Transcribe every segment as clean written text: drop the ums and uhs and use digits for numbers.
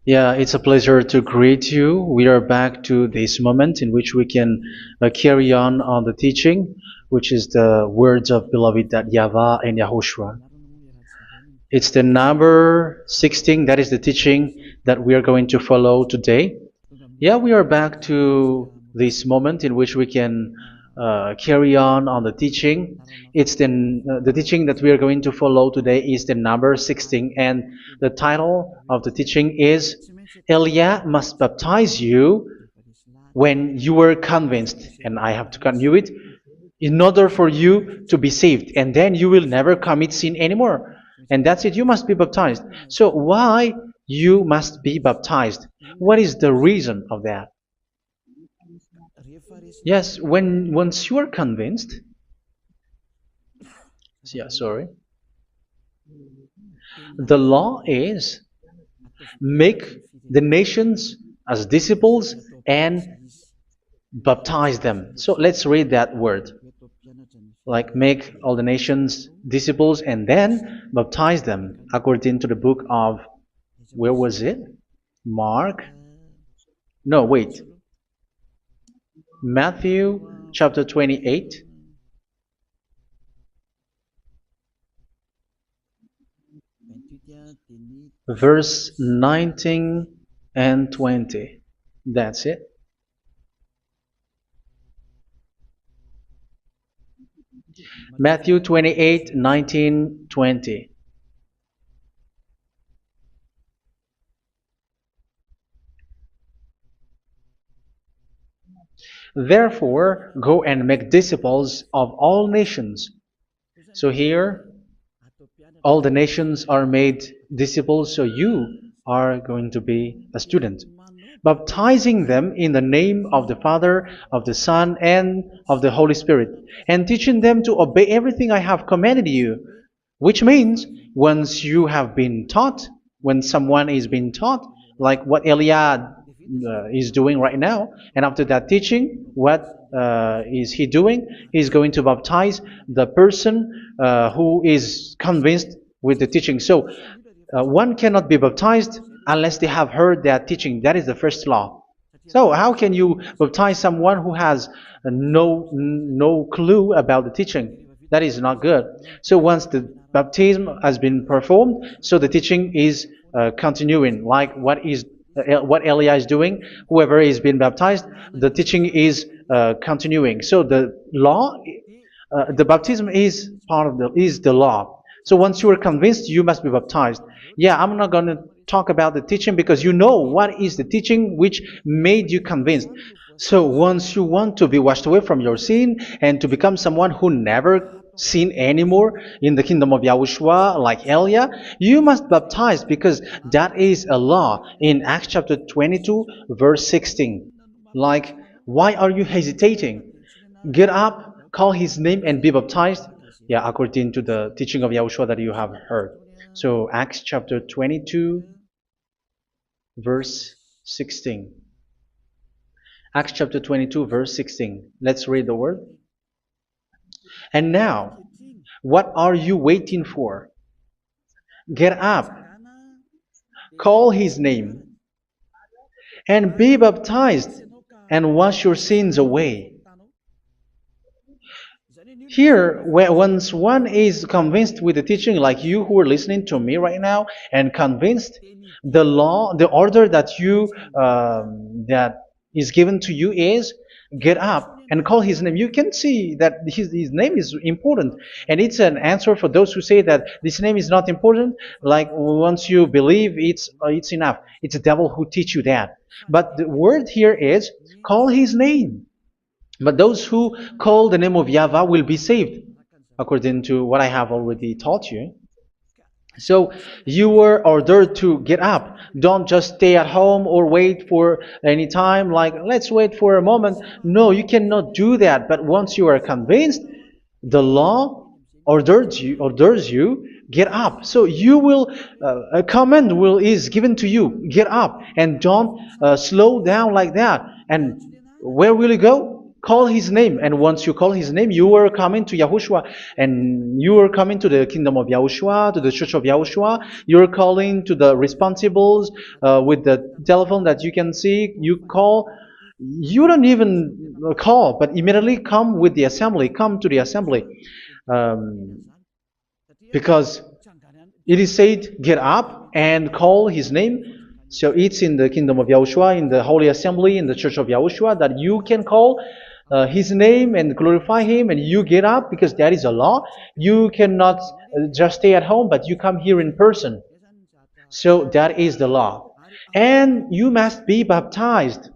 Yeah, it's a pleasure to greet you. We are back to this moment in which we can carry on the teaching, which is the words of beloved that YAHVAH and YAHOSHUA. It's the number 16, that is the teaching that we are going to follow today. Yeah, we are back to this moment in which we can carry on the teaching. It's the teaching that we are going to follow today is the number 16, and the title of the teaching is Elia must baptize you when you were convinced, and I have to continue it, in order for you to be saved, and then you will never commit sin anymore. And that's it, you must be baptized. So why you must be baptized? What is the reason of that? Yes, when once you are convinced, yeah, sorry, the law is make the nations as disciples and baptize them. So let's read that word. Like make all the nations disciples and then baptize them according to the book of, where was it? Mark? No, wait. Matthew chapter 28. Verse 19 and 20. That's it. Matthew 28, 19, 20. Therefore, go and make disciples of all nations. So here, all the nations are made disciples, so you are going to be a student. Baptizing them in the name of the Father, of the Son, and of the Holy Spirit, and teaching them to obey everything I have commanded you. Which means, once you have been taught, when someone is being taught, like what Eliad is doing right now, and after that teaching, what is he doing? He's going to baptize the person who is convinced with the teaching. So one cannot be baptized unless they have heard that teaching. That is the first law. So how can you baptize someone who has no clue about the teaching? That is not good. So once the baptism has been performed, so the teaching is continuing. Like what Elia is doing, whoever is being baptized, the teaching is continuing. So the law, the baptism is part of the law. So once you are convinced, you must be baptized. Yeah, I'm not going to talk about the teaching because you know what is the teaching which made you convinced. So once you want to be washed away from your sin and to become someone who never sin anymore in the kingdom of YAHOSHUA like Elia, you must baptize because that is a law in Acts chapter 22 verse 16. Like, why are you hesitating? Get up, call his name and be baptized. Yeah, according to the teaching of YAHOSHUA that you have heard. So Acts chapter 22 verse 16. Acts chapter 22 verse 16. Let's read the word. And now, what are you waiting for? Get up, call his name, and be baptized, and wash your sins away. Here, once one is convinced with the teaching, like you who are listening to me right now, and convinced, the law, the order that that is given to you is get up and call his name. You can see that his name is important, and it's an answer for those who say that this name is not important. Like once you believe, it's enough. It's the devil who teach you that. But the word here is call his name. But those who call the name of YAHVAH will be saved, according to what I have already taught you. So you were ordered to get up. Don't just stay at home or wait for any time, like let's wait for a moment. No, you cannot do that. But once you are convinced, the law orders you get up. So you will a command is given to you, get up, and don't slow down like that. And where will you go? call his name. And once you call his name, you are coming to Yahushua. And you are coming to the kingdom of Yahushua, to the church of Yahushua. You're calling to the responsibles with the telephone that you can see. You call. You don't even call, but immediately come with the assembly. Come to the assembly. Um, because it is said, get up and call his name. So it's in the kingdom of Yahushua, in the holy assembly, in the church of Yahushua, that you can call his name and glorify him, and you get up, because that is a law. You cannot just stay at home, but you come here in person. So that is the law. And you must be baptized.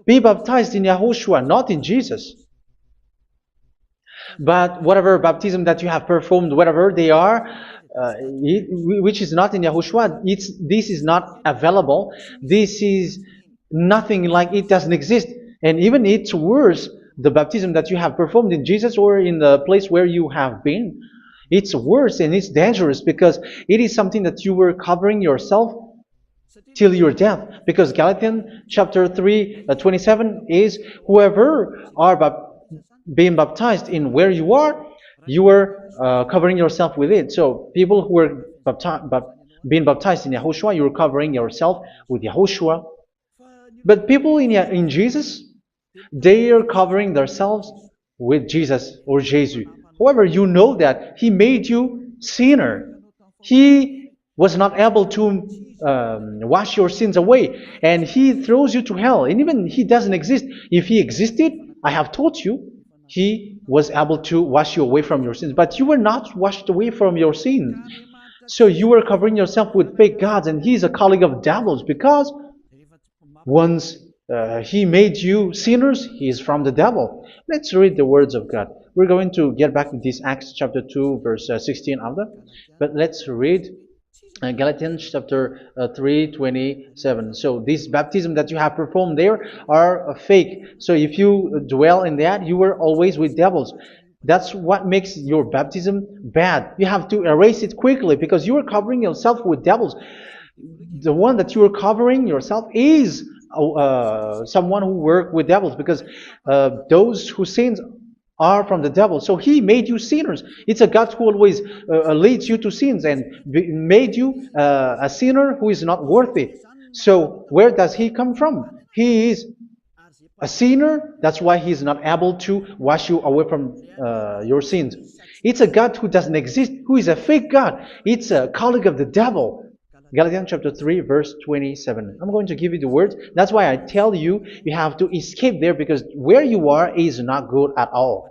Be baptized in Yahushua, not in Jesus. But whatever baptism that you have performed, whatever they are, which is not in Yahushua, this is not available. This is nothing, like it doesn't exist. And even it's worse, the baptism that you have performed in Jesus or in the place where you have been. It's worse and it's dangerous, because it is something that you were covering yourself till your death. Because Galatians chapter 3, 27 is, whoever are being baptized in where you are covering yourself with it. So people who were being baptized in Yahushua, you're covering yourself with Yahushua. But people in Jesus, they are covering themselves with Jesus or Jesus. However, you know that He made you sinner. He was not able to wash your sins away, and He throws you to hell. And even He doesn't exist. If He existed, I have taught you, He was able to wash you away from your sins. But you were not washed away from your sins. So you were covering yourself with fake gods, and He is a colleague of devils, because once He made you sinners, He is from the devil. Let's read the words of God. We're going to get back to this Acts chapter 2, verse 16 after. But let's read Galatians chapter 3, 27. So this baptism that you have performed there are fake. So if you dwell in that, you were always with devils. That's what makes your baptism bad. You have to erase it quickly, because you are covering yourself with devils. The one that you are covering yourself is someone who works with devils, because those who sins are from the devil. So He made you sinners. It's a God who always leads you to sins, and made you a sinner who is not worthy. So where does He come from? He is a sinner. That's why He is not able to wash you away from your sins. It's a God who doesn't exist, who is a fake God. It's a colleague of the devil. Galatians chapter 3, verse 27. I'm going to give you the words. That's why I tell you, you have to escape there, because where you are is not good at all.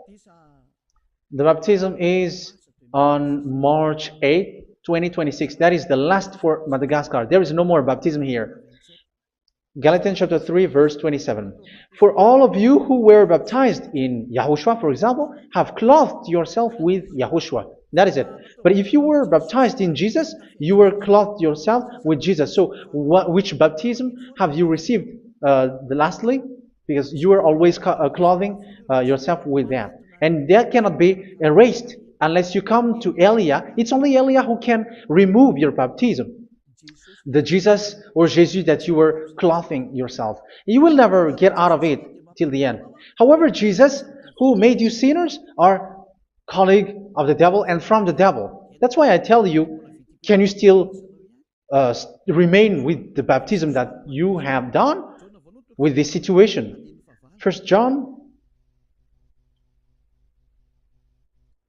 The baptism is on March 8, 2026. That is the last for Madagascar. There is no more baptism here. Galatians chapter 3, verse 27. For all of you who were baptized in Yahushua, for example, have clothed yourself with Yahushua. That is it. But if you were baptized in Jesus, you were clothed yourself with Jesus. So which baptism have you received lastly? Because you are always clothing yourself with that. And that cannot be erased unless you come to Eliah. It's only Eliah who can remove your baptism. The Jesus or Jesus that you were clothing yourself. You will never get out of it till the end. However, Jesus, who made you sinners, are colleague of the devil and from the devil. That's why I tell you, can you still remain with the baptism that you have done with this situation? First John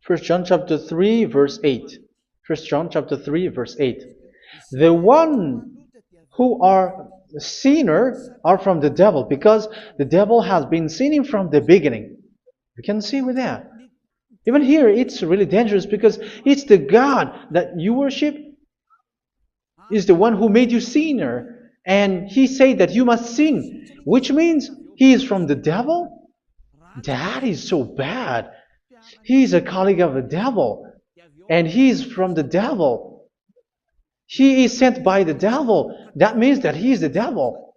chapter 3, verse 8. First John chapter 3, verse 8. The one who are sinner are from the devil, because the devil has been sinning from the beginning. You can see with that. Even here, it's really dangerous, because it's the God that you worship is the one who made you sinner, and He said that you must sin, which means He is from the devil. That is so bad. He is a colleague of the devil, and He is from the devil. He is sent by the devil. That means that He is the devil.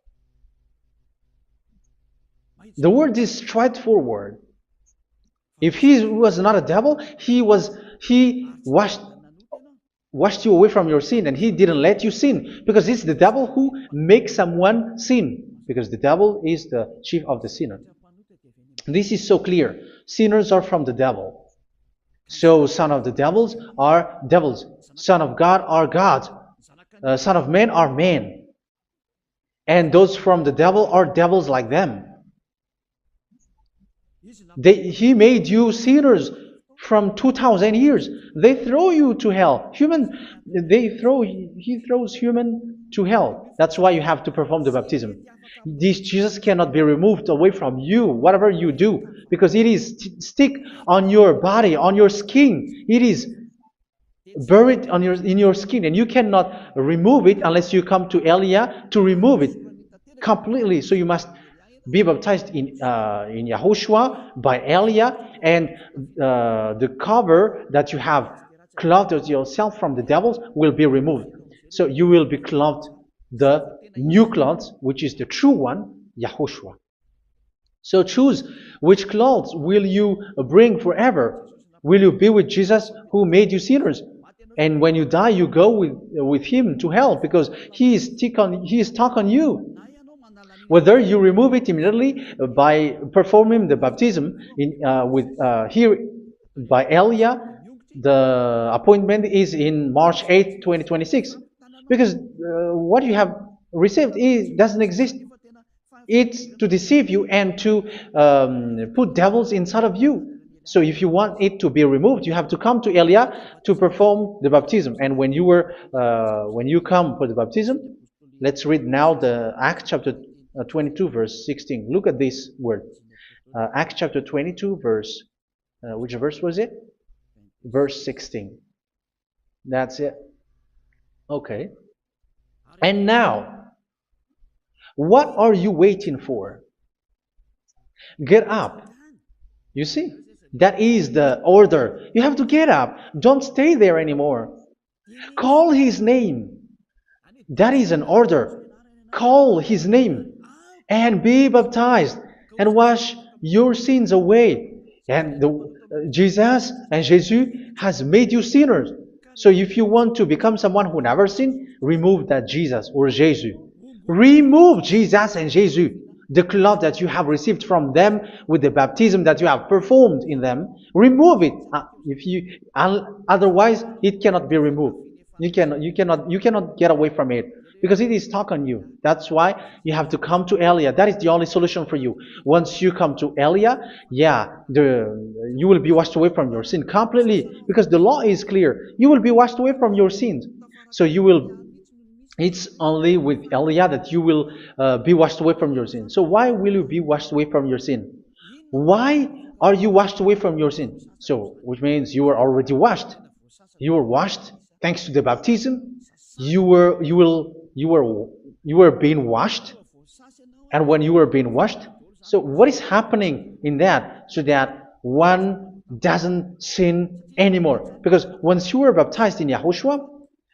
The word is straightforward. If He was not a devil, He washed you away from your sin, and He didn't let you sin, because it's the devil who makes someone sin, because the devil is the chief of the sinner. This is so clear. Sinners are from the devil. So son of the devils are devils. Son of God are gods. Son of men are men. And those from the devil are devils like them. He made you sinners from 2,000 years. They throw you to hell. He throws human to hell. That's why you have to perform the baptism. This Jesus cannot be removed away from you, whatever you do, because it is stick on your body, on your skin. It is buried in your skin, and you cannot remove it unless you come to Elia to remove it completely. So you must be baptized in YAHOSHUA by Elia, and the cover that you have clothed yourself from the devils will be removed. So you will be clothed the new clothes, which is the true one, YAHOSHUA. So choose which clothes will you bring forever. Will you be with Jesus who made you sinners? And when you die, you go with him to hell because he is stuck on you. Whether you remove it immediately by performing the baptism here by Elia, the appointment is in March 8th, 2026. Because what you have received doesn't exist. It's to deceive you and to put devils inside of you. So if you want it to be removed, you have to come to Elia to perform the baptism. And when you come for the baptism, let's read now the Acts chapter 22 verse 16. Look at this word. Acts chapter 22 verse, which verse was it? Verse 16. That's it. Okay. And now, what are you waiting for? Get up. You see? That is the order. You have to get up. Don't stay there anymore. Call his name. That is an order. Call his name and be baptized and wash your sins away. And Jesus has made you sinners. So if you want to become someone who never sinned, remove that Jesus or Jesus. Remove Jesus and Jesus, the cloth that you have received from them with the baptism that you have performed in them. Remove it. Otherwise, it cannot be removed. You cannot get away from it because it is stuck on you. That's why you have to come to Elia. That is the only solution for you. Once you come to Elia, you will be washed away from your sin completely because the law is clear. You will be washed away from your sins. So it's only with Elia that you will be washed away from your sin. So why will you be washed away from your sin? Why are you washed away from your sin? So, which means you were already washed. You were washed thanks to the baptism. You were being washed, and when you were being washed, so what is happening in that? So that one doesn't sin anymore. Because once you were baptized in YAHOSHUA,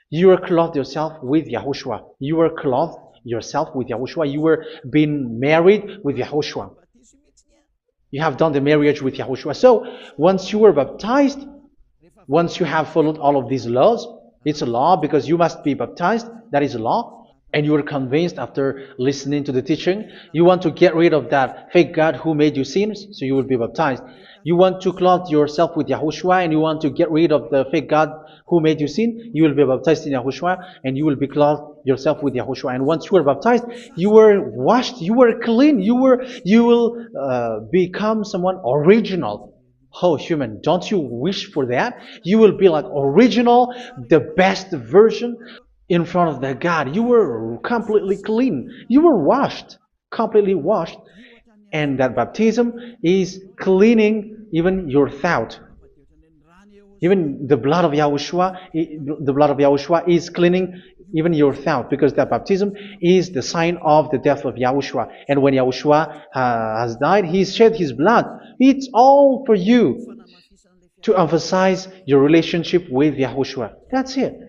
you were clothed yourself with YAHOSHUA. You were clothed yourself with YAHOSHUA. You were being married with YAHOSHUA. You have done the marriage with YAHOSHUA. So once you were baptized, once you have followed all of these laws, it's a law because you must be baptized. That is a law. And you are convinced after listening to the teaching, you want to get rid of that fake God who made you sinners, so you will be baptized. You want to clothe yourself with YAHOSHUA and you want to get rid of the fake God who made you sin, you will be baptized in YAHOSHUA and you will be clothed yourself with YAHOSHUA. And once you are baptized, you were washed, you were clean, you will become someone original. Oh, human, don't you wish for that? You will be like original, the best version in front of the God. You were completely clean. You were washed, completely washed. And that baptism is cleaning even your thought. Even the blood of YAHOSHUA is cleaning even your thought, because that baptism is the sign of the death of YAHOSHUA. And when YAHOSHUA has died, he shed his blood. It's all for you to emphasize your relationship with YAHOSHUA. That's it.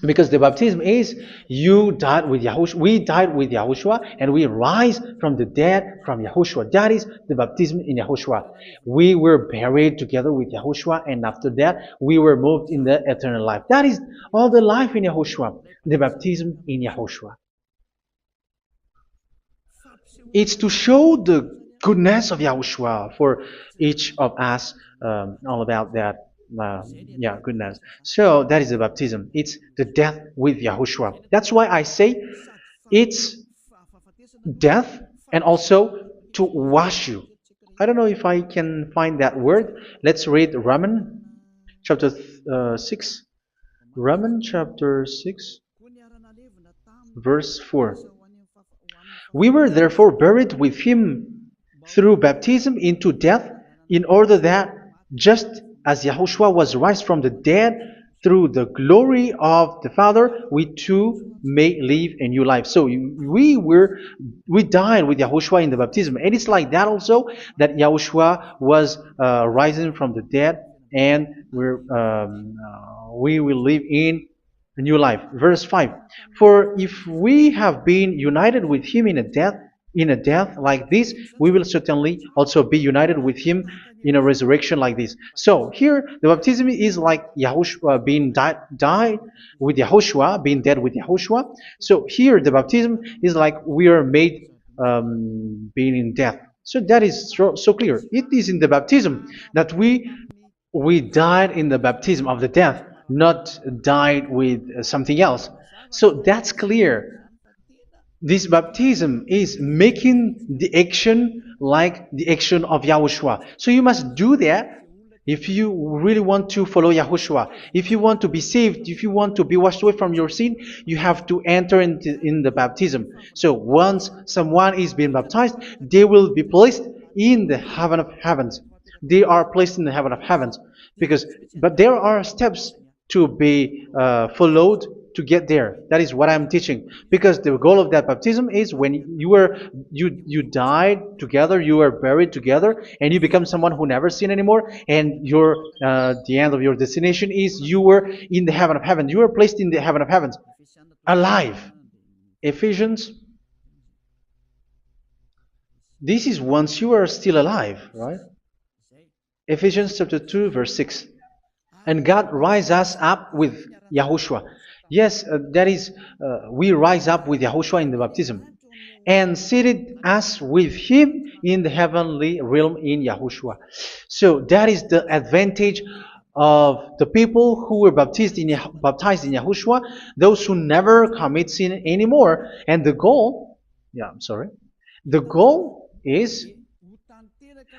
Because the baptism is you died with YAHOSHUA, we died with YAHOSHUA, and we rise from the dead from YAHOSHUA. That is the baptism in YAHOSHUA. We were buried together with YAHOSHUA, and after that we were moved in the eternal life. That is all the life in YAHOSHUA, the baptism in YAHOSHUA. It's to show the goodness of Yahushua for each of us, all about that. Uh, yeah, goodness. So that is the baptism. It's the death with Yahushua. That's why I say it's death and also to wash you. I don't know if I can find that word. Let's read Romans chapter 6. Romans chapter 6, verse 4. We were therefore buried with him through baptism into death, in order that, just as Yahushua was raised from the dead through the glory of the Father, we too may live a new life. So we died with Yahushua in the baptism, and it's like that also that Yahushua was rising from the dead, and we will live in a new life. Verse 5. For if we have been united with him in a death like this, we will certainly also be united with him in a resurrection like this. So here the baptism is like Yahushua being died with Yahushua, being dead with Yahushua. So here the baptism is like we are made being in death. So that is so clear. It is in the baptism that we died in the baptism of the death, not died with something else. So that's clear. This baptism is making the action like the action of Yahushua. So you must do that if you really want to follow Yahushua. If you want to be saved, if you want to be washed away from your sin, you have to enter in the baptism. So once someone is being baptized, they will be placed in the heaven of heavens. They are placed in the heaven of heavens, but there are steps to be followed to get there. That is what I'm teaching. Because the goal of that baptism is when you died together, you were buried together, and you become someone who never sin anymore. And the end of your destination is you were in the heaven of heaven. You were placed in the heaven of heavens, alive. Ephesians. This is once you are still alive, right? Ephesians chapter 2, verse 6. And God rise us up with Yahushua. Yes, that is, we rise up with Yahushua in the baptism. And seated us with him in the heavenly realm in Yahushua. So that is the advantage of the people who were baptized in Yahushua, those who never commit sin anymore. And the goal, the goal is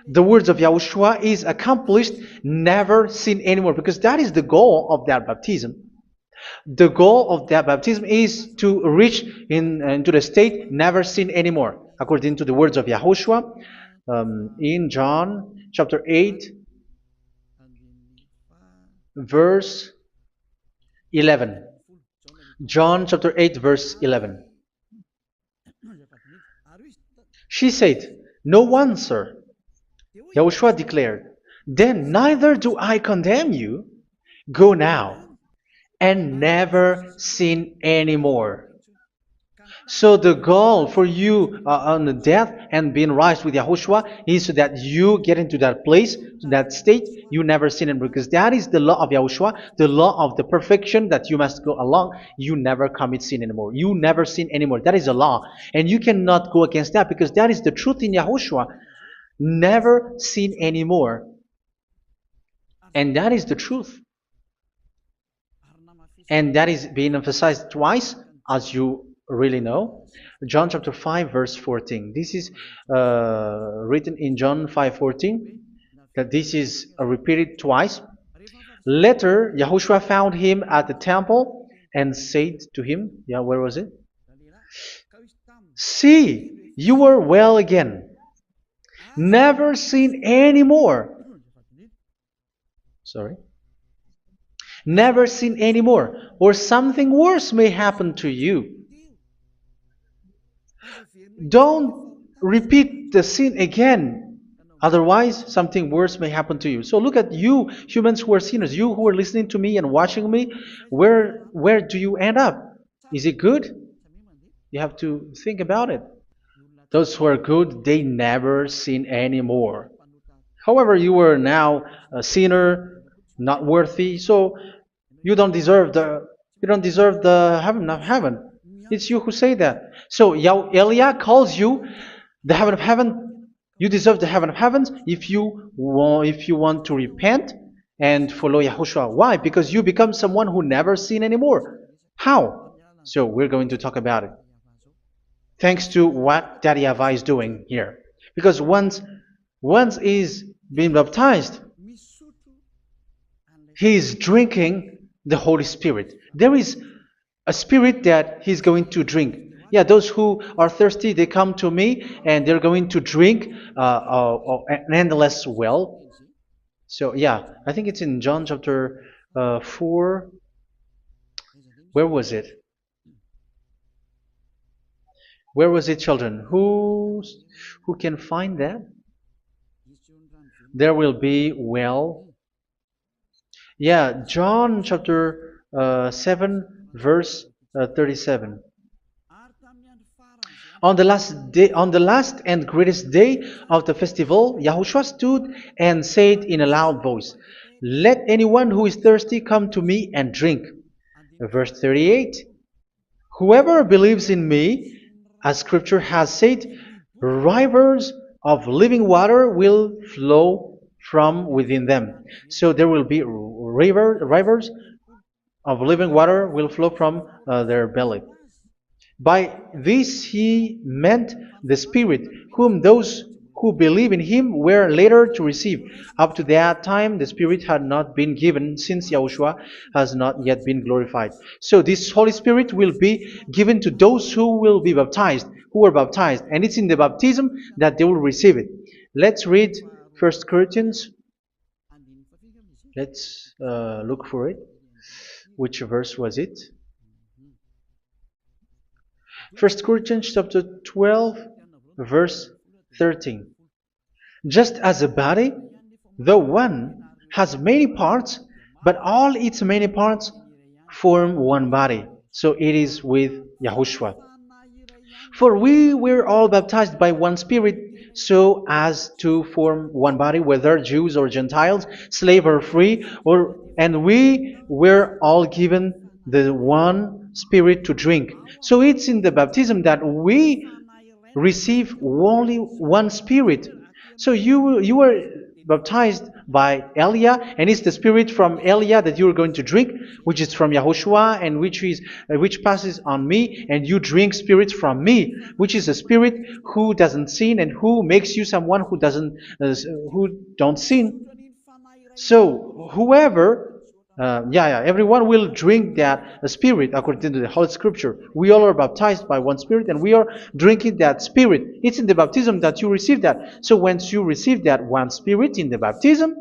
the words of Yahushua is accomplished, never sin anymore, because that is the goal of that baptism. The goal of that baptism is to reach into the state never sin anymore, according to the words of Yahushua in John chapter 8, verse 11. John chapter 8, verse 11. She said, "No one, sir." Yahushua declared, "Then neither do I condemn you. Go now and never sin anymore." So the goal for you on the death and being raised with Yahushua is so that you get into that place, to that state, you never sin anymore. Because that is the law of Yahushua, the law of the perfection that you must go along. You never commit sin anymore. You never sin anymore. That is a law. And you cannot go against that because that is the truth in Yahushua. Never sin anymore. And that is the truth. And that is being emphasized twice, as you really know. John chapter 5, verse 14. This is written in John 5:14. That this is repeated twice. Later, Yahushua found him at the temple and said to him, where was it? "See, you are well again. Never sin anymore." Never sin anymore, or something worse may happen to you. Don't repeat the sin again. Otherwise, something worse may happen to you. So look at you, humans who are sinners, you who are listening to me and watching me. Where do you end up? Is it good? You have to think about it. Those who are good, they never sin anymore. However, you are now a sinner, not worthy, so you don't deserve the heaven of heaven. It's you who say that. So Eliah calls you the heaven of heaven. You deserve the heaven of heavens if you want to repent and follow Yahushua. Why? Because you become someone who never sin anymore. How? So we're going to talk about it. Thanks to what Daddy YAHVAH is doing here. Because once he's been baptized, he is drinking the Holy Spirit. There is a spirit that he's going to drink. Yeah, those who are thirsty, they come to me and they're going to drink an endless well. So yeah, I think it's in John chapter 4. Where was it? Where was it, children? Who can find that? There will be well. Yeah, John chapter 7, verse 37. On the last and greatest day of the festival, Yahushua stood and said in a loud voice, "Let anyone who is thirsty come to me and drink." Verse 38. Whoever believes in me, as scripture has said, rivers of living water will flow from within them. So there will be rivers of living water will flow from their belly. By this he meant the Spirit, whom those who believe in him were later to receive. Up to that time, the Spirit had not been given, since Yahushua has not yet been glorified. So this Holy Spirit will be given to those who will be baptized, who are baptized. And it's in the baptism that they will receive it. Let's read 1 Corinthians. Let's look for it. Which verse was it? 1 Corinthians chapter 12, verse 13. Just as a body, though one, has many parts, but all its many parts form one body. So it is with Yahushua. For we were all baptized by one Spirit, so as to form one body, whether Jews or Gentiles, slave or free, and we were all given the one Spirit to drink. So it's in the baptism that we receive only one Spirit. So you were baptized by Elia, and it's the Spirit from Elia that you are going to drink, which is from Yahushua, and which passes on me, and you drink Spirit from me, which is a Spirit who doesn't sin and who makes you someone who don't sin. So whoever everyone will drink that Spirit according to the Holy Scripture. We all are baptized by one Spirit, and we are drinking that Spirit. It's in the baptism that you receive that. So once you receive that one Spirit in the baptism,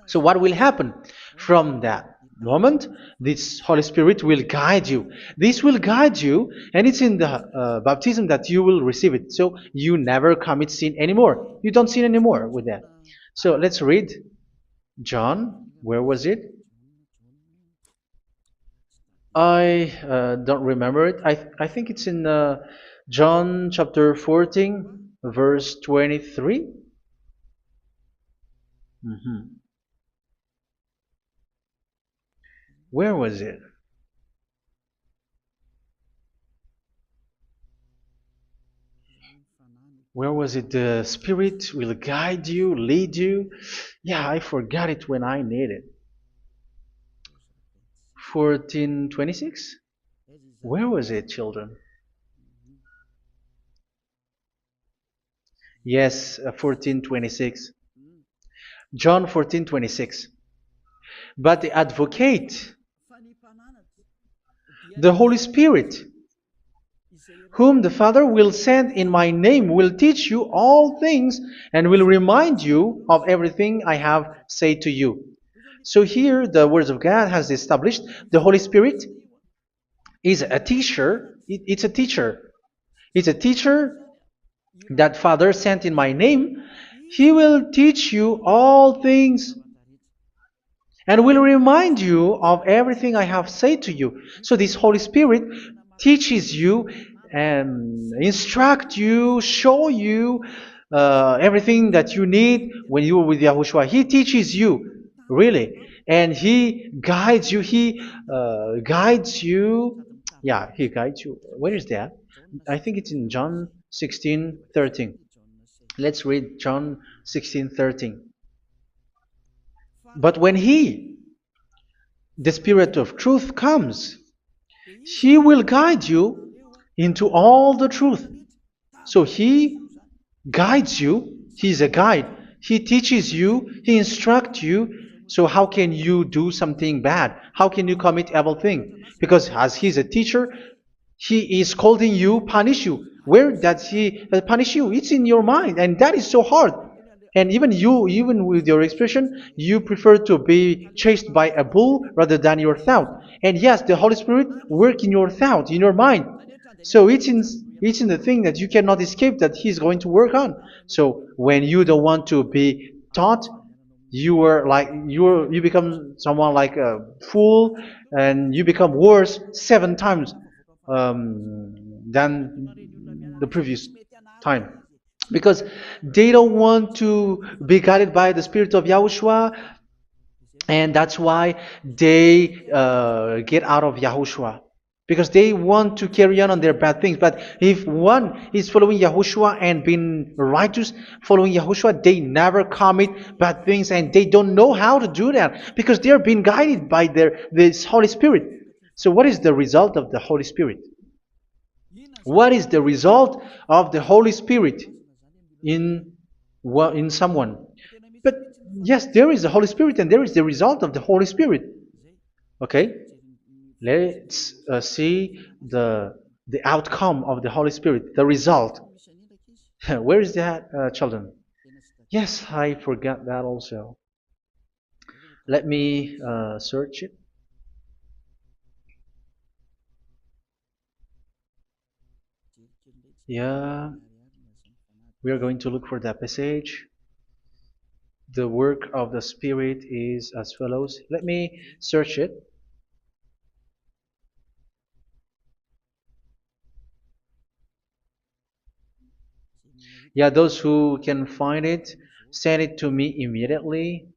so what will happen? From that moment, this Holy Spirit will guide you. This will guide you, and it's in the baptism that you will receive it. So you never commit sin anymore. You don't sin anymore with that. So let's read John. Where was it? I don't remember it. I think it's in John chapter 14, verse 23. Where was it? Where was it? The Spirit will guide you, lead you. Yeah, I forgot it when I need it. 14:26? Where was it, children? Yes, 14:26. John 14:26. But the advocate, the Holy Spirit, whom the Father will send in my name, will teach you all things and will remind you of everything I have said to you. So here the words of God has established the Holy Spirit is a teacher. It's a teacher. It's a teacher that Father sent in my name. He will teach you all things and will remind you of everything I have said to you. So this Holy Spirit teaches you and instruct you, show you everything that you need when you are with Yahushua. He teaches you, really. And He guides you. He guides you. Yeah, He guides you. Where is that? I think it's in John 16:13. Let's read John 16:13. But when He, the Spirit of truth, comes, He will guide you into all the truth. So He guides you. He's a guide. He teaches you. He instructs you. So how can you do something bad? How can you commit evil thing? Because as He's a teacher, He is scolding you, punish you. Where does He punish you? It's in your mind, and that is so hard. And even you, even with your expression, you prefer to be chased by a bull rather than your thought. And yes, the Holy Spirit work in your thought, in your mind. So it's in the thing that you cannot escape that He's going to work on. So when you don't want to be taught, you become someone like a fool, and you become worse 7 times than the previous time, because they don't want to be guided by the Spirit of Yahushua, and that's why they get out of Yahushua, because they want to carry on their bad things. But if one is following Yahushua and being righteous, following Yahushua, they never commit bad things, and they don't know how to do that because they are being guided by this Holy Spirit. So what is the result of the Holy Spirit? What is the result of the Holy Spirit in in someone? But yes, there is the Holy Spirit, and there is the result of the Holy Spirit. Okay, let's see the outcome of the Holy Spirit, the result. Where is that, children? Yes, I forgot that also. Let me search it. Yeah, we are going to look for that passage. The work of the Spirit is as follows. Let me search it. Yeah, those who can find it, send it to me immediately.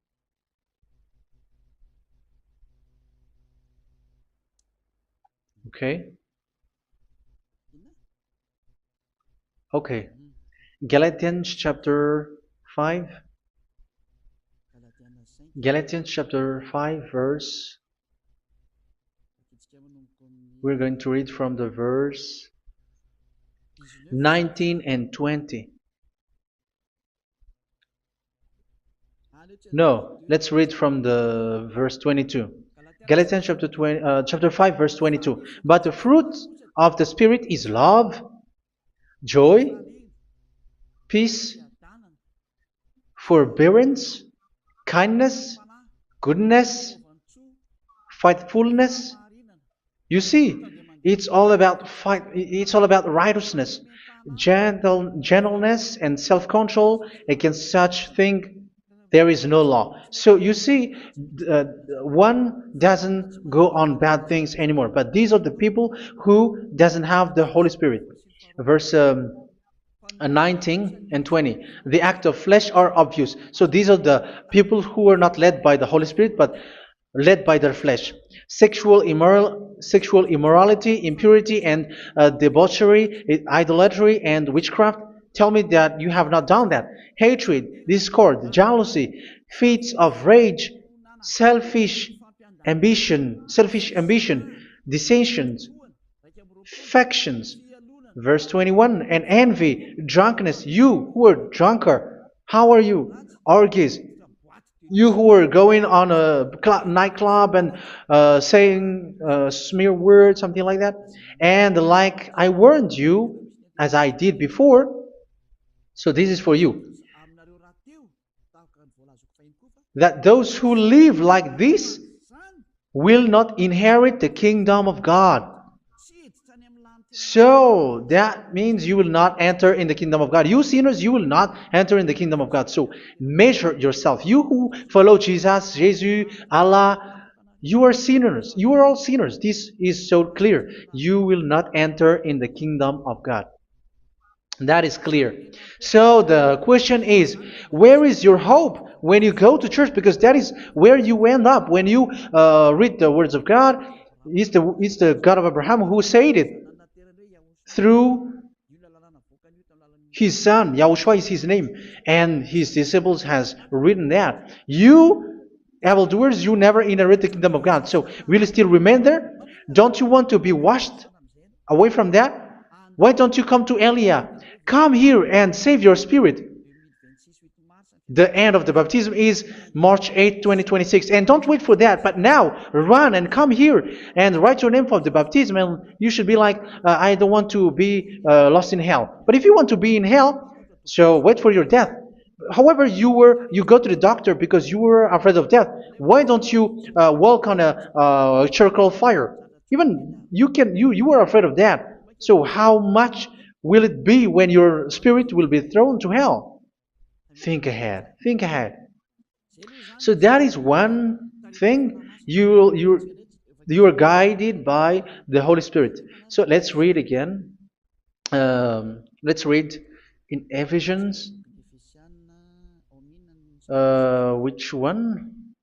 Okay. Okay. Galatians chapter 5. Galatians chapter 5 verse. We're going to read from the verse 19 and 20. No, let's read from the verse 22. Galatians chapter 5 verse 22. But the fruit of the Spirit is love, joy, peace, forbearance, kindness, goodness, faithfulness. You see, it's all about fight. It's all about righteousness, gentleness, and self-control. Against such thing, there is no law. So you see, uh, one doesn't go on bad things anymore. But these are the people who doesn't have the Holy Spirit. Verse 19 and 20. The act of flesh are obvious. So these are the people who are not led by the Holy Spirit, but led by their flesh. Sexual immorality, impurity, and debauchery, idolatry, and witchcraft. Tell me that you have not done that. Hatred, discord, jealousy, fits of rage, selfish ambition, dissensions, factions. Verse 21, and envy, drunkenness. You who are drunkard, how are you? Orgies. You who are going on a nightclub and saying smear words, something like that. And like I warned you, as I did before, so this is for you, that those who live like this will not inherit the kingdom of God. So that means you will not enter in the kingdom of God. You sinners, you will not enter in the kingdom of God. So measure yourself. You who follow Jesus, Allah, you are sinners. You are all sinners. This is so clear. You will not enter in the kingdom of God. That is clear. So the question is, where is your hope when you go to church? Because that is where you end up when you read the words of God. It's the God of Abraham who said it through His son, Yahushua is his name, and his disciples has written that. You evildoers, you never inherit the kingdom of God. So will you still remain there? Don't you want to be washed away from that? Why don't you come to Elia? Come here and save your spirit. The end of the baptism is March 8th, 2026. And don't wait for that, but now run and come here and write your name for the baptism. And you should be like, I don't want to be lost in hell. But if you want to be in hell, so wait for your death. However, you go to the doctor because you were afraid of death. Why don't you walk on a charcoal fire? Even you were afraid of that. So how much will it be when your spirit will be thrown to hell? Think ahead. Think ahead. So that is one thing. You are guided by the Holy Spirit. So let's read again. Let's read in Ephesians. Which one?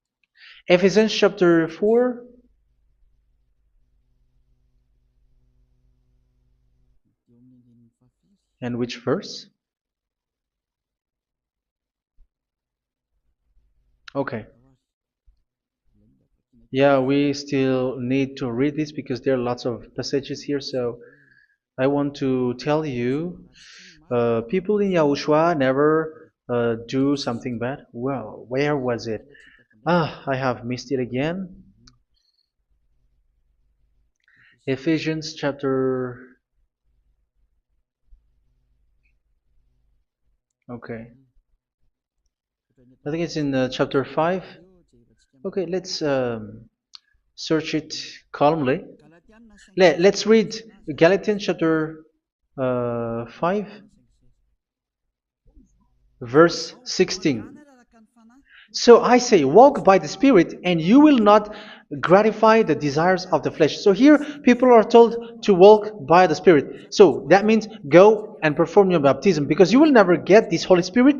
Ephesians chapter 4. And which verse? Okay. Yeah, we still need to read this because there are lots of passages here. So I want to tell you, people in Yahushua never do something bad. Well, where was it? I have missed it again. Ephesians chapter. Okay. I think it's in chapter 5. Okay, let's search it calmly. Let's read Galatians chapter 5, verse 16. So I say, walk by the Spirit, and you will not gratify the desires of the flesh. So here, people are told to walk by the Spirit. So that means go and perform your baptism, because you will never get this Holy Spirit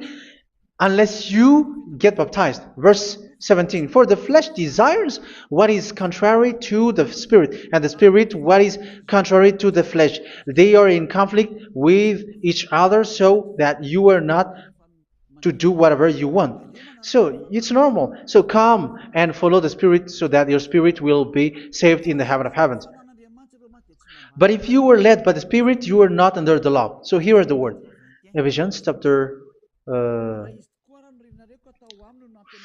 unless you get baptized. Verse 17. For the flesh desires what is contrary to the Spirit, and the Spirit what is contrary to the flesh. They are in conflict with each other, so that you are not to do whatever you want. So it's normal. So come and follow the Spirit so that your spirit will be saved in the heaven of heavens. But if you were led by the Spirit, you are not under the law. So here is the word. Ephesians chapter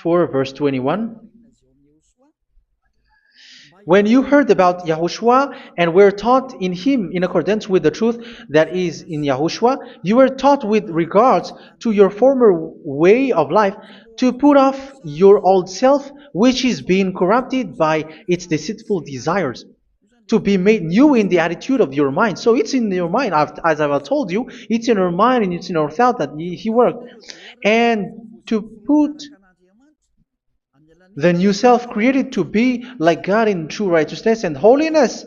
4 verse 21. When you heard about Yahushua and were taught in him in accordance with the truth that is in Yahushua, you were taught with regards to your former way of life to put off your old self, which is being corrupted by its deceitful desires, to be made new in the attitude of your mind. So it's in your mind, as I've told you, it's in our mind and it's in our thought that he worked. And to put the new self created to be like God in true righteousness and holiness.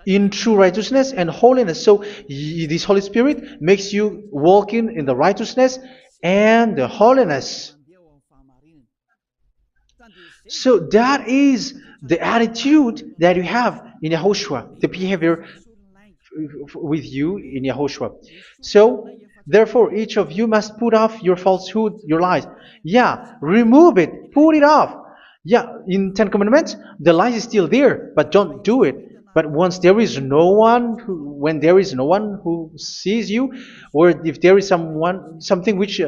In true righteousness and holiness. So this Holy Spirit makes you walk in the righteousness and the holiness. So that is the attitude that you have in Yahushua, the behavior with you in Yahushua. So therefore, each of you must put off your falsehood, your lies. Yeah, remove it, put it off. Yeah, in Ten Commandments, the lies is still there, but don't do it. But once there is no one, when there is no one who sees you, or if there is something which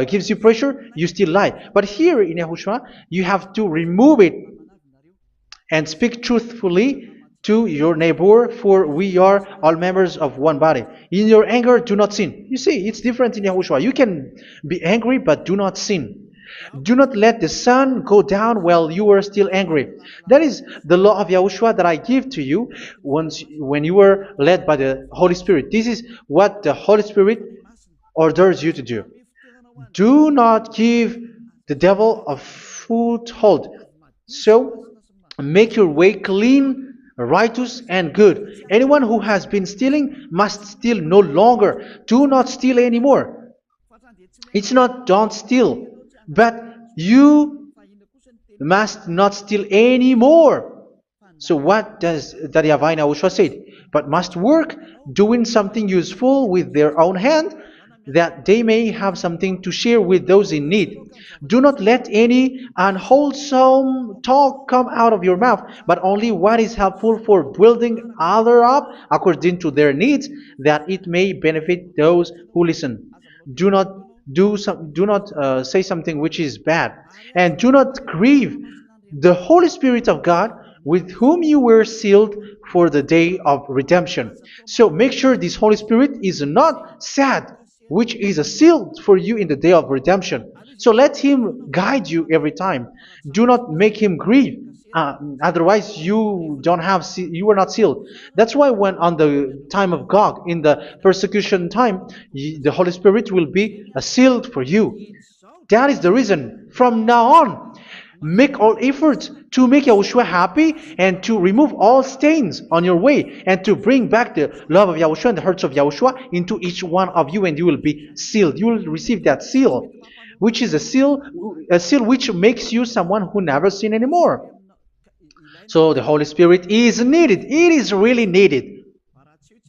gives you pressure, you still lie. But here in Yahushua, you have to remove it and speak truthfully to your neighbor, for we are all members of one body. In your anger, do not sin. You see, it's different in Yahushua. You can be angry, but do not sin. Do not let the sun go down while you are still angry. That is the law of Yahushua that I give to you when you were led by the Holy Spirit. This is what the Holy Spirit orders you to do. Do not give the devil a foothold. So, make your way clean, righteous, and good. Anyone who has been stealing must steal no longer. Do not steal anymore. It's not don't steal, but you must not steal anymore. So what does the YAHVAH in YAHOSHUA say? But must work doing something useful with their own hand, that they may have something to share with those in need. Do not let any unwholesome talk come out of your mouth, but only what is helpful for building other up according to their needs, that it may benefit those who listen. Do not do not say something which is bad, and do not grieve the Holy Spirit of God, with whom you were sealed for the day of redemption. So make sure this Holy Spirit is not sad, which is a seal for you in the day of redemption. So let Him guide you every time. Do not make Him grieve. Otherwise, you are not sealed. That's why when on the time of God, in the persecution time, the Holy Spirit will be a sealed for you. That is the reason. From now on, make all efforts to make Yahushua happy and to remove all stains on your way and to bring back the love of Yahushua and the hearts of Yahushua into each one of you, and you will be sealed. You will receive that seal, which is a seal which makes you someone who never sin anymore. So the Holy Spirit is needed. It is really needed.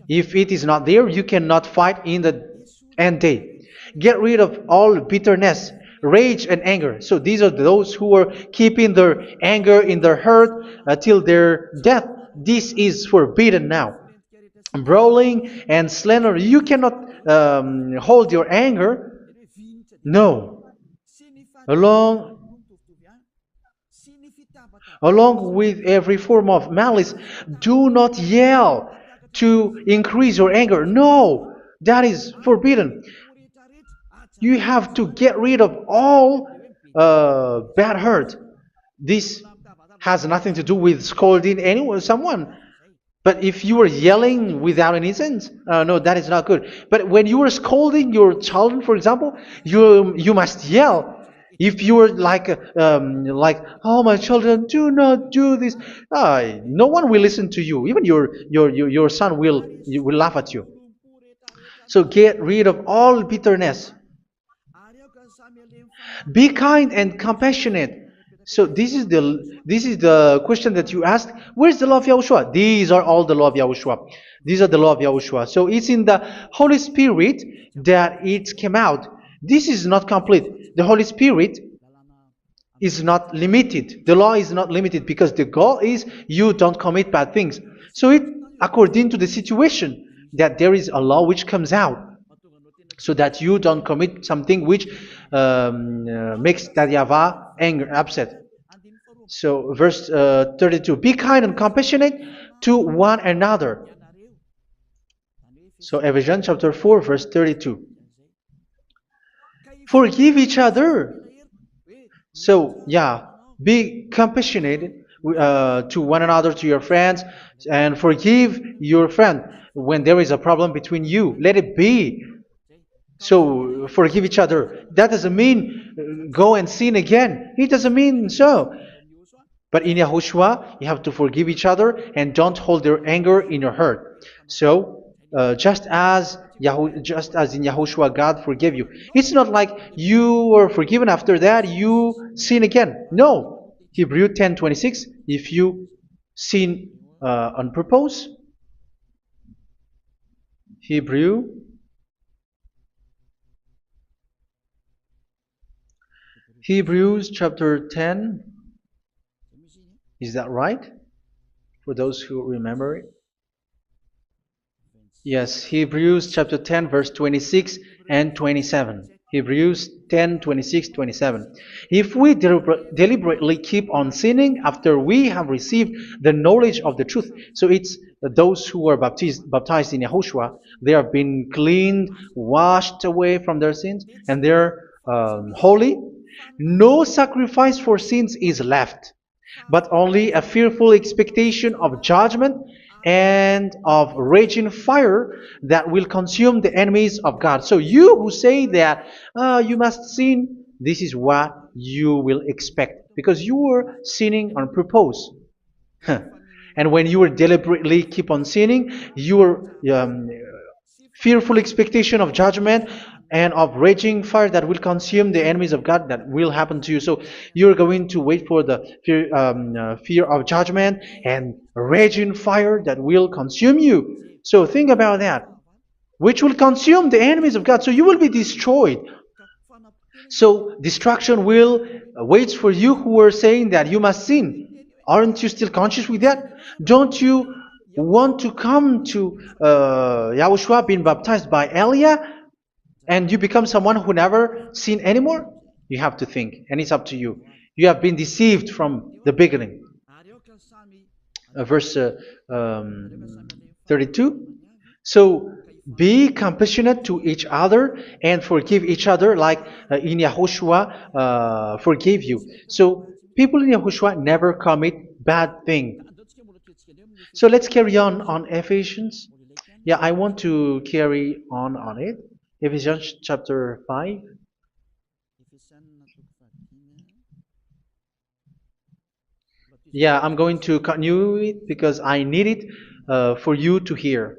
If it is not there, you cannot fight in the end day. Get rid of all bitterness, rage, and anger. So these are those who are keeping their anger in their heart till their death. This is forbidden now. Brawling and slander. You cannot hold your anger. No. Along Along with every form of malice, do not yell to increase your anger. No, that is forbidden. You have to get rid of all bad hurt. This has nothing to do with scolding anyone, someone. But if you are yelling without any sense, no, that is not good. But when you are scolding your children, for example, you must yell. If you are like, oh my children, do not do this, no one will listen to you. Even your son will laugh at you. So get rid of all bitterness. Be kind and compassionate. So this is the question that you asked. Where's the law of Yahushua? These are all the law of Yahushua. These are the law of Yahushua. So it's in the Holy Spirit that it came out. This is not complete. The Holy Spirit is not limited. The law is not limited because the goal is you don't commit bad things. So it according to the situation that there is a law which comes out, so that you don't commit something which makes that YAHVAH angry, upset. So verse 32, be kind and compassionate to one another. So Ephesians chapter 4 verse 32. Forgive each other. So yeah, be compassionate to one another, to your friends, and forgive your friend when there is a problem between you. Let it be. So forgive each other. That doesn't mean go and sin again. It doesn't mean so. But in Yahushua, you have to forgive each other and don't hold their anger in your heart. So just as in Yahushua, God forgave you. It's not like you were forgiven after that you sin again. No. Hebrew 10:26. If you sin on purpose, Hebrews chapter 10. Is that right? For those who remember it? Yes, Hebrews chapter 10 verse 26 and 27. Hebrews 10, 26, 27. If we deliberately keep on sinning after we have received the knowledge of the truth, so it's those who are baptized in Yahushua, they have been cleaned, washed away from their sins, and they're holy. No sacrifice for sins is left, but only a fearful expectation of judgment and of raging fire that will consume the enemies of God. So you who say that you must sin, this is what you will expect, because you were sinning on purpose. And when you were deliberately keep on sinning, your fearful expectation of judgment and of raging fire that will consume the enemies of God that will happen to you. So you're going to wait for the fear of judgment and raging fire that will consume you. So think about that, which will consume the enemies of God. So you will be destroyed. So destruction will wait for you who are saying that you must sin. Aren't you still conscious with that? Don't you want to come to Yahushua being baptized by Elia and you become someone who never sin anymore? You have to think, and it's up to you. You have been deceived from the beginning. Verse 32. So be compassionate to each other and forgive each other like in Yahushua forgave you. So people in Yahushua never commit bad thing. So let's carry on Ephesians. Yeah, I want to carry on it. Ephesians chapter 5. Yeah, I'm going to continue it because I need it for you to hear.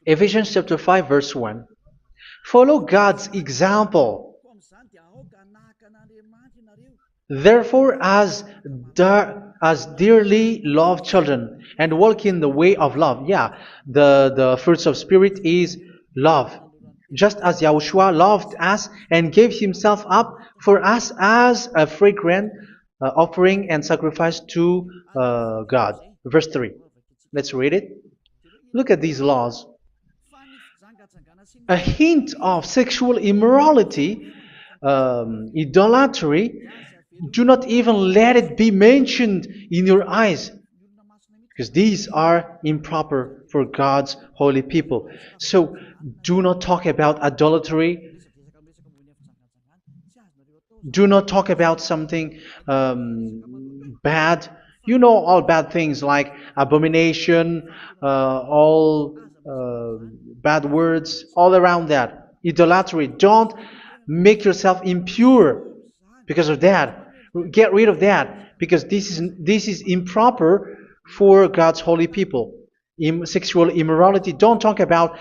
Ephesians chapter 5 verse 1. Follow God's example. Therefore, as dearly loved children, and walk in the way of love. Yeah, the fruits of spirit is love. Just as Yahushua loved us and gave himself up for us as a fragrant offering and sacrifice to God. Verse 3. Let's read it. Look at these laws. A hint of sexual immorality, idolatry, do not even let it be mentioned in your eyes, because these are improper for God's holy people. So do not talk about idolatry. Do not talk about something bad. You know all bad things like abomination, all bad words, all around that. Idolatry. Don't make yourself impure because of that. Get rid of that because this is improper for God's holy people. Sexual immorality. Don't talk about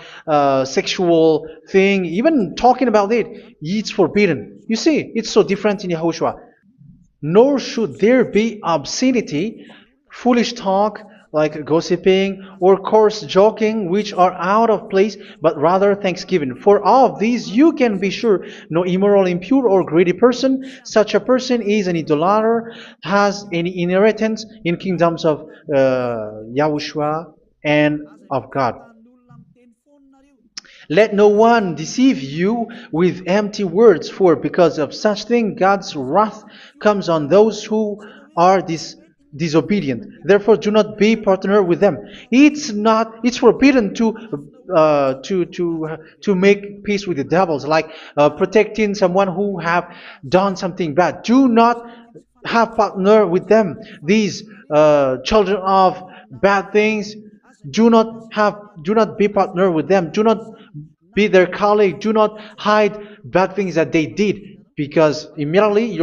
sexual thing. Even talking about it, it's forbidden. You see, it's so different in Yahushua. Nor should there be obscenity, foolish talk like gossiping or coarse joking, which are out of place, but rather thanksgiving. For of these you can be sure: no immoral, impure, or greedy person, such a person is an idolater, has any inheritance in kingdoms of Yahushua and of God. Let no one deceive you with empty words, for because of such thing God's wrath comes on those who are disobedient. Therefore, do not be partner with them. It's forbidden to make peace with the devils, like protecting someone who have done something bad. Do not have partner with them. These children of bad things, do not be partner with them. Do not be their colleague. Do not hide bad things that they did, because immediately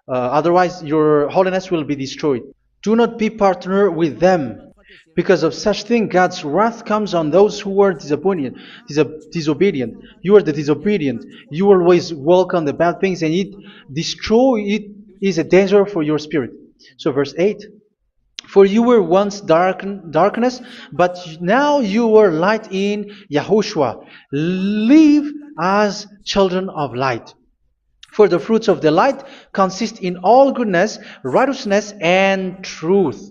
otherwise your holiness will be destroyed. Do not be partner with them. Because of such thing, God's wrath comes on those who are disobedient. You are the disobedient. You always walk on the bad things, and it is a danger for your spirit. So verse 8. For you were once darkness, but now you are light in Yahushua. Live as children of light. For the fruits of the light consist in all goodness, righteousness, and truth.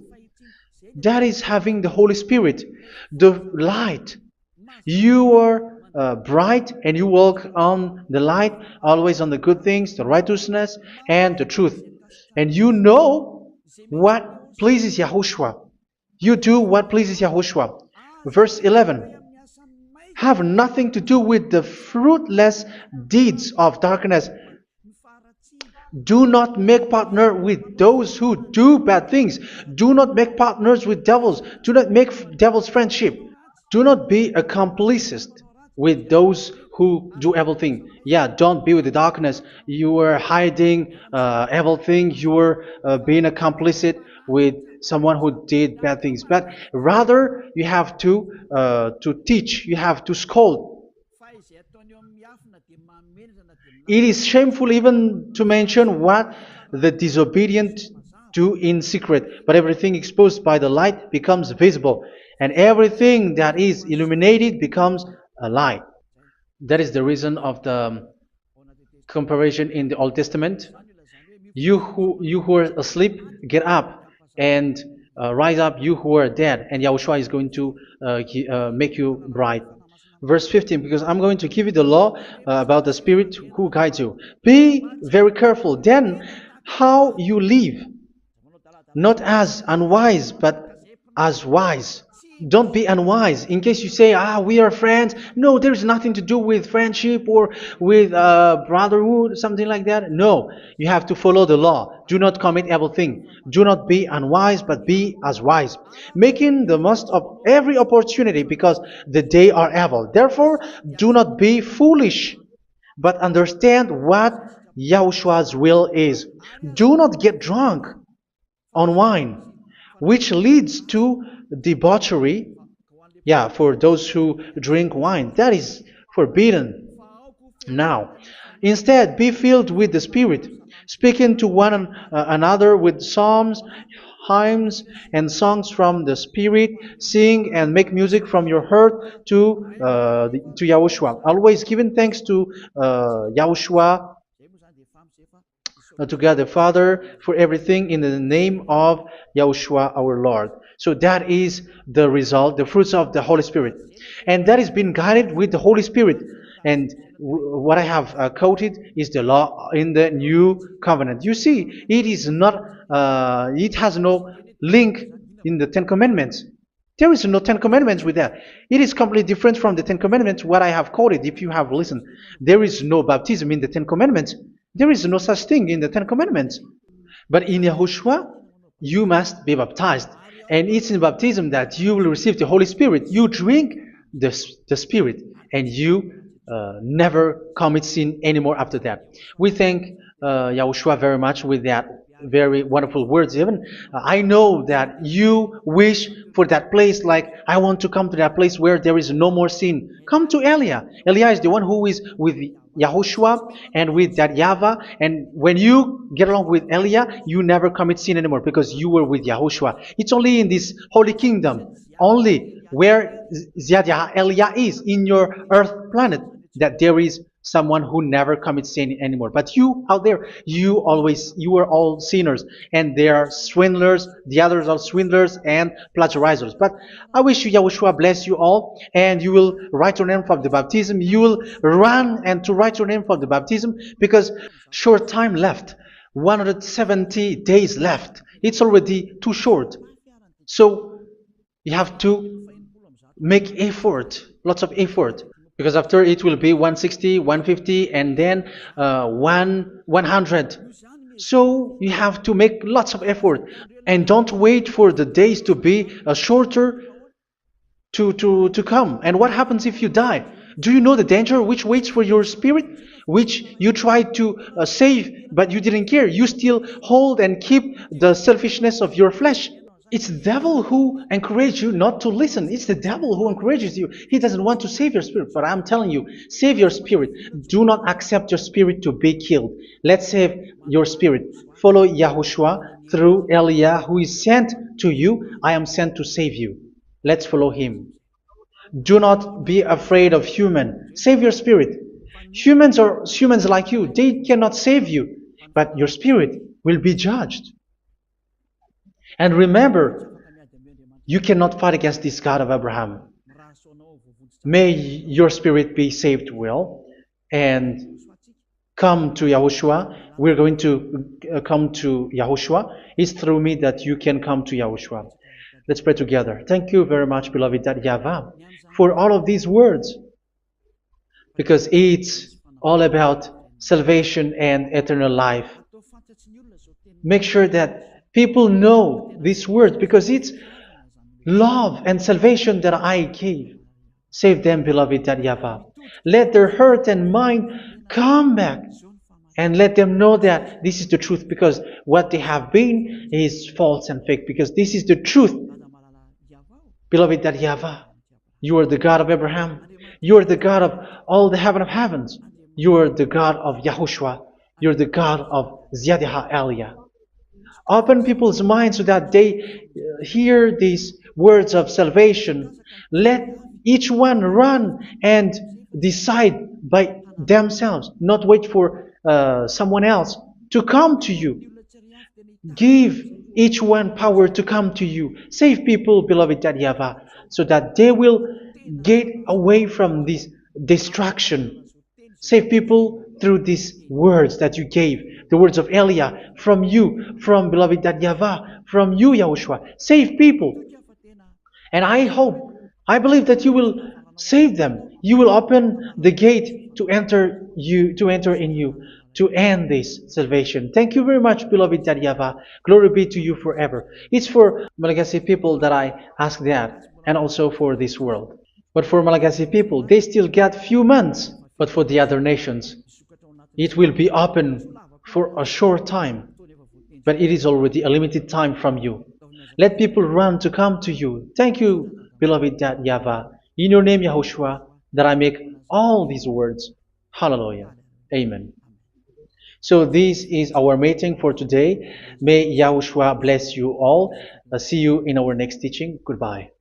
That is having the Holy Spirit, the light. You are bright and you walk on the light, always on the good things, the righteousness, and the truth. And you know what pleases Yahushua. You do what pleases Yahushua. Verse 11. Have nothing to do with the fruitless deeds of darkness. Do not make partner with those who do bad things. Do not make partners with devils. Do not make devils friendship. Do not be a complicit with those who do evil thing. Yeah, don't be with the darkness. You are hiding evil thing. You are being a complicit with someone who did bad things. But rather, you have to teach. You have to scold. It is shameful even to mention what the disobedient do in secret, but everything exposed by the light becomes visible, and everything that is illuminated becomes a light. That is the reason of the comparison in the Old Testament. You who are asleep, get up and rise up, you who are dead, and Yahushua is going to make you bright. Verse 15, because I'm going to give you the law about the Spirit who guides you. Be very careful then how you live, not as unwise, but as wise. Don't be unwise. In case you say, we are friends. No, there's nothing to do with friendship or with brotherhood, something like that. No, you have to follow the law. Do not commit evil thing. Do not be unwise, but be as wise, making the most of every opportunity because the day are evil. Therefore, do not be foolish, but understand what Yahushua's will is. Do not get drunk on wine, which leads to debauchery. Yeah, for those who drink wine, that is forbidden now. Instead, be filled with the Spirit, speaking to one another with psalms, hymns, and songs from the Spirit. Sing and make music from your heart to Yahushua. Always giving thanks to Yahushua, to God the Father, for everything in the name of Yahushua our Lord. So that is the result, the fruits of the Holy Spirit. And that is being guided with the Holy Spirit. And what I have quoted is the law in the new covenant. You see, it is not, it has no link in the Ten Commandments. There is no Ten Commandments with that. It is completely different from the Ten Commandments, what I have quoted, if you have listened. There is no baptism in the Ten Commandments. There is no such thing in the Ten Commandments. But in Yahushua, you must be baptized. And it's in baptism that you will receive the Holy Spirit. You drink the Spirit, and you never commit sin anymore after that. We thank Yahushua very much with that very wonderful words. Even I know that you wish for that place, like I want to come to that place where there is no more sin. Come to Elia. Elia is the one who is with Yahushua and with that YAHVAH. And when you get along with Elia, you never commit sin anymore because you were with Yahushua. It's only in this holy kingdom, only where Ziad Elia is, in your earth planet, that there is someone who never commits sin anymore. But you out there, you are all sinners, and they are swindlers. The others are swindlers and plagiarizers. But I wish you, Yahushua, bless you all, and you will write your name for the baptism. You will run and to write your name for the baptism, because short time left, 170 days left. It's already too short. So you have to make effort, lots of effort, because after it will be 160, 150, and then 100. So you have to make lots of effort, and don't wait for the days to be shorter to come. And what happens if you die? Do you know the danger which waits for your spirit, which you tried to save, but you didn't care? You still hold and keep the selfishness of your flesh. It's the devil who encourages you not to listen. It's the devil who encourages you. He doesn't want to save your spirit. But I'm telling you, save your spirit. Do not accept your spirit to be killed. Let's save your spirit. Follow Yahushua through Elia, who is sent to you. I am sent to save you. Let's follow him. Do not be afraid of human. Save your spirit. Humans are humans like you. They cannot save you. But your spirit will be judged. And remember, you cannot fight against this God of Abraham. May your spirit be saved well and come to Yahushua. We're going to come to Yahushua. It's through me that you can come to Yahushua. Let's pray together. Thank you very much, beloved YAHVAH, for all of these words, because it's all about salvation and eternal life. Make sure that people know these words, because it's love and salvation that I gave. Save them, beloved YAHVAH. Let their heart and mind come back, and let them know that this is the truth, because what they have been is false and fake, because this is the truth. Beloved YAHVAH, you are the God of Abraham. You are the God of all the heaven of heavens. You're the God of Yahushua. You're the God of Ziyadha Aliyah. Open people's minds so that they hear these words of salvation. Let each one run and decide by themselves, not wait for someone else to come to you. Give each one power to come to you. Save people, beloved YAHVAH, so that they will get away from this distraction. Save people through these words that you gave, the words of Elia, from you, from beloved YAHVAH, from you, Yahushua. Save people. And I hope, I believe that you will save them. You will open the gate to enter in you, to end this salvation. Thank you very much, beloved YAHVAH. Glory be to you forever. It's for Malagasy people that I ask that, and also for this world. But for Malagasy people, they still got few months. But for the other nations, it will be open for a short time. But it is already a limited time from you. Let people run to come to you. Thank you, beloved YAHVAH. In your name, Yahushua, that I make all these words. Hallelujah. Amen. So this is our meeting for today. May Yahushua bless you all. See you in our next teaching. Goodbye.